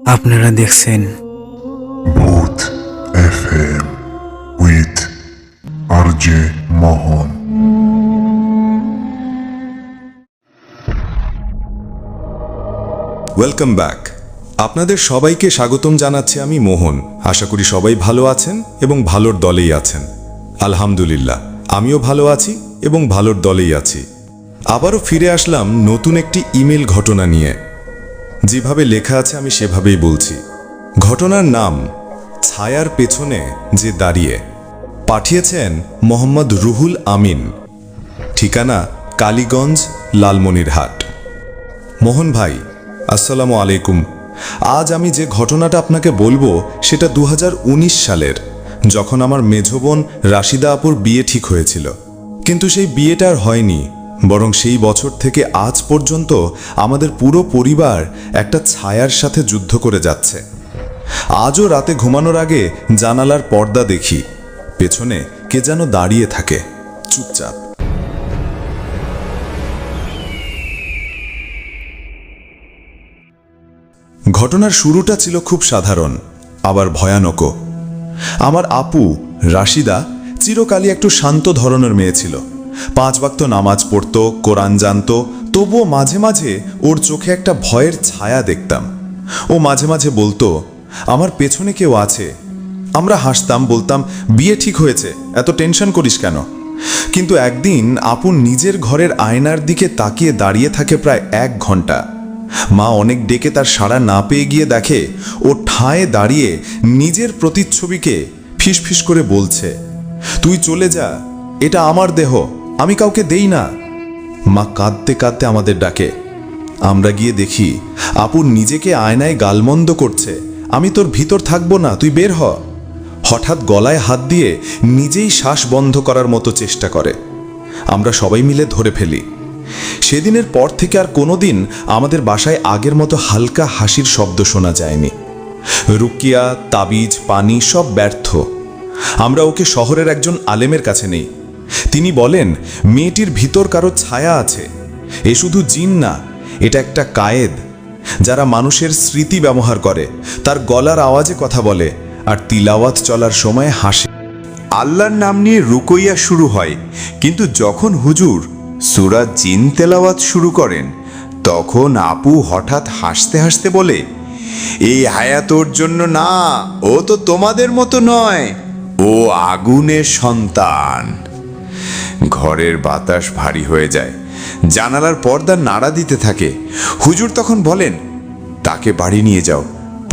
আপনারা দেখছেন ভূত FM with RJ Mohan. Welcome back. আপনাদের সবাইকে স্বাগতম জানাচ্ছি আমি মোহন। আশা করি সবাই ভালো আছেন এবং ভালোর দলেই আছেন। আলহামদুলিল্লাহ, আমিও ভালো আছি এবং ভালোর দলেই আছি। আবারও ফিরে আসলাম নতুন একটি ইমেল ঘটনা নিয়ে। যেভাবে লেখা আছে আমি সেভাবেই বলছি। ঘটনার নাম ছায়ার পেছনে যে দাঁড়িয়ে। পাঠিয়েছেন মোহাম্মদ রুহুল আমিন। ঠিকানা কালীগঞ্জ, লালমনিরহাট। মোহন ভাই, আসসালামু আলাইকুম। আজ আমি যে ঘটনাটা আপনাকে বলবো সেটা 2019 সালের, যখন আমার মেঝো বোন রাশিদা আপুর বিয়ে ঠিক হয়েছিল। কিন্তু সেই বিয়েটা আর হয়নি, বরং সেই বছর থেকে আজ পর্যন্ত আমাদের পুরো পরিবার একটা ছায়ার সাথে যুদ্ধ করে যাচ্ছে। আজও রাতে ঘুমানোর আগে জানালার পর্দা দেখি, পেছনে কে যেন দাঁড়িয়ে থাকে চুপচাপ। ঘটনার শুরুটা ছিল খুব সাধারণ, আবার ভয়ানকও। আমার আপু রাশিদা চিরকালই একটু শান্ত ধরনের মেয়ে ছিল। 5 ওয়াক্ত নামাজ পড়তো, কোরআন জানতো, তবুও মাঝে মাঝে ওর চোখে একটা ভয়ের ছায়া দেখতাম। ও মাঝে মাঝে বলতো, আমার পেছনে কেউ আছে। আমরা হাসতাম, বলতাম, বিয়ে ঠিক হয়েছে, এত টেনশন করিস কেন? কিন্তু একদিন আপু নিজের ঘরের আয়নার দিকে তাকিয়ে দাঁড়িয়ে থাকে প্রায় 1 ঘন্টা। মা অনেক ডেকে তার সাড়া না পেয়ে গিয়ে দেখে ও ঠায় দাঁড়িয়ে নিজের প্রতিচ্ছবিকে ফিসফিস করে বলছে, তুই চলে যা, এটা আমার দেহ, আমি কাউকে দেই না। মা কাঁদতে কাঁদতে আমাদের ডাকে। আমরা গিয়ে দেখি আপু নিজেকে আয়নায় গালমন্দ করছে, আমি তোর ভিতর থাকবো না, তুই বের হ। হঠাৎ গলায় হাত দিয়ে নিজেই শ্বাস বন্ধ করার মতো চেষ্টা করে। আমরা সবাই মিলে ধরে ফেলি। সেদিনের পর থেকে আর কোনোদিন আমাদের বাসায় আগের মতো হালকা হাসির শব্দ শোনা যায়নি। রুকিয়া, তাবিজ, পানি সব ব্যর্থ। আমরা ওকে শহরের একজন আলেমের কাছে নেই। তিনি বলেন, মেয়েটির ভিতর কারো ছায়া আছে। এ শুধু জিন না, এটা একটা কায়েদ, যারা মানুষের স্মৃতি ব্যবহার করে, তার গলার আওয়াজে কথা বলে আর তিলাওয়াত চলার সময় হাসে। আল্লাহর নাম নিয়ে রুকইয়া শুরু হয়, কিন্তু যখন হুজুর সূরা জিন তেলাওয়াত শুরু করেন, তখন আপু হঠাৎ হাসতে হাসতে বলে, এই হায়াত ওর জন্য না, ও তো তোমাদের মতো নয়, ও আগুনের সন্তান। ঘরের বাতাস ভারী হয়ে যায়, জানালার পর্দা নাড়া দিতে থাকে। হুজুর তখন বলেন, তাকে বাড়ি নিয়ে যাও,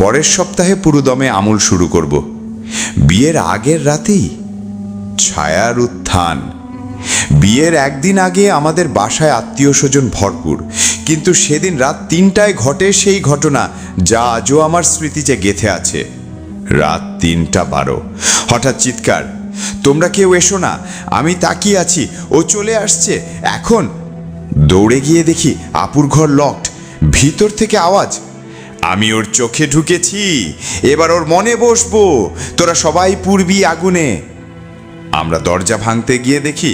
পরের সপ্তাহে পুরোদমে আমল শুরু করব। বিয়ের আগের রাতেই ছায়ার উত্থান। বিয়ের একদিন আগে আমাদের বাসায় আত্মীয় স্বজন ভরপুর, কিন্তু সেদিন রাত 3টায় ঘটে সেই ঘটনা যা আজও আমার স্মৃতিতে গেঁথে আছে। রাত 3:12, হঠাৎ চিৎকার, তোমরা কেউ এসো না, আমি তাকিয়ে আছি, ও চলে আসছে এখন। দৌড়ে গিয়ে দেখি আপুর ঘর লকড, ভিতর থেকে আওয়াজ, আমি ওর চোখে ঢুকেছি, এবার ওর মনে বসবো, তোরা সবাই পূর্বী আগুনে। আমরা দরজা ভাঙতে গিয়ে দেখি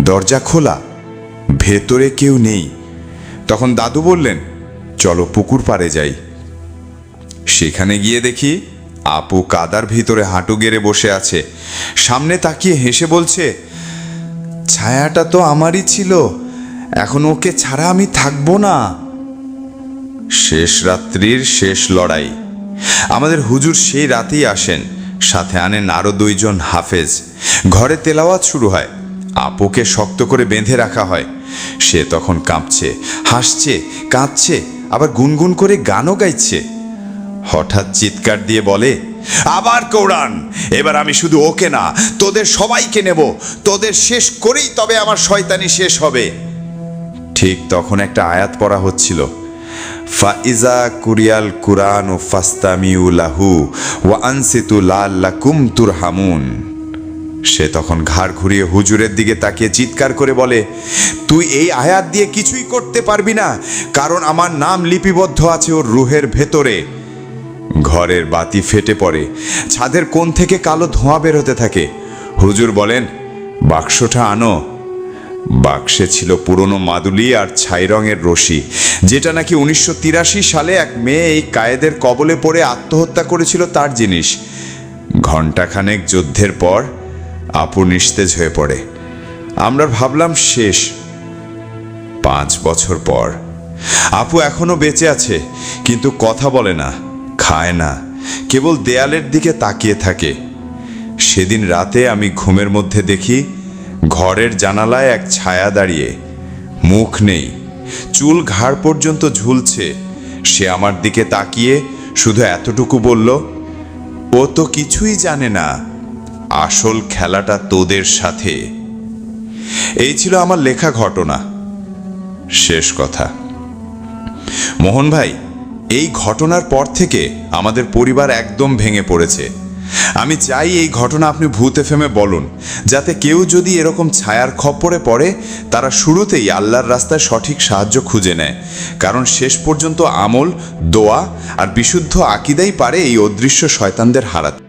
দরজা খোলা, ভেতরে কেউ নেই। তখন দাদু বললেন, চলো পুকুর পাড়ে যাই। সেখানে গিয়ে দেখি আপু কাদার ভিতরে হাঁটু গেড়ে বসে আছে, সামনে তাকিয়ে হেসে বলছে, ছায়াটা তো আমারই ছিল, এখন ওকে ছাড়া আমি থাকবো না। শেষ রাত্রির শেষ লড়াই। আমাদের হুজুর সেই রাতেই আসেন, সাথে আনেন আরো 2 জন হাফেজ। ঘরে তেলাওয়াত শুরু হয়, আপুকে শক্ত করে বেঁধে রাখা হয়। সে তখন কাঁপছে, হাসছে, কাঁদছে, আবার গুনগুন করে গানও গাইছে। হঠাৎ চিৎকার দিয়ে বলে, আবার কোরআন, এবার আমি শুধু ওকে না, তোদের সবাইকে নেব, তোদের শেষ করেই তবে আমার শয়তানি শেষ হবে। ঠিক তখন একটা আয়াত পড়া হচ্ছিল, ফাইজা কুরিয়াল কুরআন ও ফাস্তামিউ লাহু ওয়া আনসিতু লাআল্লাকুম তুরহামুন। সে তখন ঘাড় ঘুরিয়ে হুজুরের দিকে তাকিয়ে চিৎকার করে বলে, তুই এই আয়াত দিয়ে কিছুই করতে পারবি না, কারণ আমার নাম লিপিবদ্ধ আছে ওর রুহের ভেতরে। ঘরের বাতি ফেটে পড়ে, ছাদের কোণ থেকে কালো ধোঁয়া বের হতে থাকে। হুজুর বলেন, বাক্সটা আনো। বাক্সে ছিল পুরনো মাদুলি আর ছাই রঙের রশি, যেটা নাকি 1983 সালে এক মেয়ে এই কায়েদের কবলে পড়ে আত্মহত্যা করেছিল তার জিনিস। ঘণ্টাখানেক যুদ্ধের পর আপু নিস্তেজ হয়ে পড়ে। আমরা ভাবলাম শেষ। 5 বছর পর আপু এখনো বেঁচে আছে, কিন্তু কথা বলে না, খায় না, কেবল দেয়ালের দিকে তাকিয়ে থাকে। সেদিন রাতে আমি ঘুমের মধ্যে দেখি ঘরের জানালায় এক ছায়া দাঁড়িয়ে, মুখ নেই, চুল ঘাড় পর্যন্ত ঝুলছে। সে আমার দিকে তাকিয়ে শুধু এতটুকু বলল, ও তো কিছুই জানে না, আসল খেলাটা তোদের সাথে। এই ছিল আমার লেখা ঘটনা। শেষ কথা। মোহন ভাই, এই ঘটনার পর থেকে আমাদের পরিবার একদম ভেঙে পড়েছে। আমি চাই এই ঘটনা আপনি ভূত এফএমে বলুন, যাতে কেউ যদি এরকম ছায়ার খপ্পরে পড়ে, তারা শুরুতেই আল্লাহর রাস্তায় সঠিক সাহায্য খুঁজে নেয়। কারণ শেষ পর্যন্ত আমল, দোয়া আর বিশুদ্ধ আকীদাই পারে এই অদৃশ্য শয়তানদের হারাতে।